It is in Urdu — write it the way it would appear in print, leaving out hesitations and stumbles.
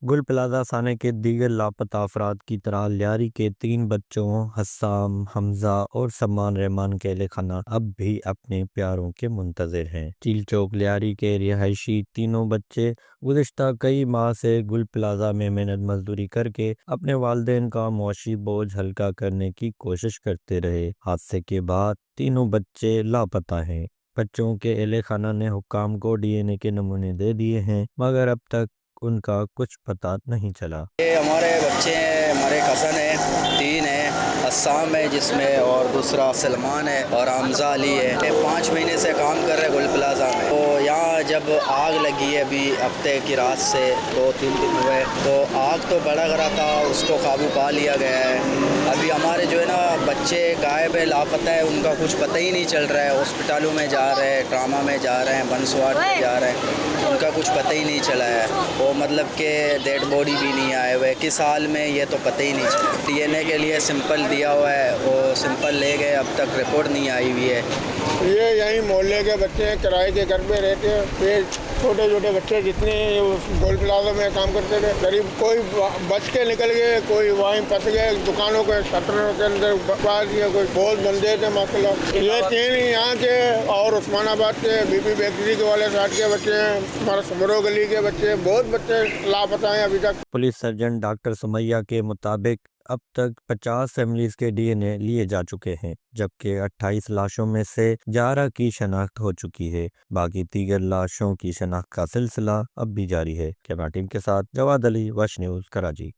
گل پلازہ تھانے کے دیگر لاپتہ افراد کی طرح لیاری کے 3 بچوں حسام، حمزہ اور سمان رحمان کے اہل خانہ اب بھی اپنے پیاروں کے منتظر ہیں۔ چیل چوک لیاری کے رہائشی تینوں بچے گزشتہ کئی ماہ سے گل پلازہ میں محنت مزدوری کر کے اپنے والدین کا معاشی بوجھ ہلکا کرنے کی کوشش کرتے رہے۔ حادثے کے بعد تینوں بچے لاپتہ ہیں۔ بچوں کے اہل خانہ نے حکام کو ڈی این اے کے نمونے دے دیے ہیں، مگر اب تک ان کا کچھ پتہ نہیں چلا۔ یہ ہمارے بچے ہیں، ہمارے کزن ہیں، 3 ہیں، حسام ہے جس میں، اور دوسرا سلمان ہے، اور حمزہ علی ہے۔ یہ 5 مہینے سے کام کر رہے گل پلازہ میں۔ تو یہاں جب آگ لگی ہے ابھی ہفتے کی رات سے 2-3 دن ہوئے، تو آگ تو بڑا گرا تھا، اس کو قابو پا لیا گیا ہے۔ ابھی ہمارے جو ہے نا بچے غائب ہے، لاپتہ ہے، ان کا کچھ پتہ ہی نہیں چل رہا ہے۔ ہاسپٹلوں میں جا رہے ہیں، ٹراما میں جا رہے ہیں، بنسوار میں جا رہے ہیں، ان کا کچھ پتہ ہی نہیں چلا ہے۔ وہ مطلب کہ ڈیڈ باڈی بھی نہیں آئے ہوئے، کس حال میں یہ تو پتہ ہی نہیں چلا۔ ڈی این اے کے لیے سمپل دیا ہوا ہے، وہ سمپل لے گئے، اب تک رپورٹ نہیں آئی ہوئی ہے۔ یہ یہیں محلے کے بچے ہیں، کرائے کے گھر پہ رہتے ہیں۔ یہ چھوٹے چھوٹے بچے جتنے گول پلازہ میں کام کرتے تھے، قریب کوئی بچ کے نکل گئے، کوئی وہیں پھنس گئے، دکانوں کے شٹروں کے اندر پھنس گئے، کوئی بہت بندے تھے ماشاء اللہ۔ یہ 3 یہاں کے اور عثمان آباد کے بی بی بیکری کے والے سائڈ کے بچے ہیں، ہمارا سمرو گلی کے بچے ہیں، بہت بچے لاپتہ ہیں ابھی تک۔ پولیس سرجن ڈاکٹر سمیہ کے مطابق اب تک 50 فیملیز کے ڈی این اے لیے جا چکے ہیں، جبکہ 28 لاشوں میں سے 11 کی شناخت ہو چکی ہے۔ باقی دیگر لاشوں کی شناخت کا سلسلہ اب بھی جاری ہے۔ کیمرہ ٹیم کے ساتھ جواد علی، وش نیوز، کراچی۔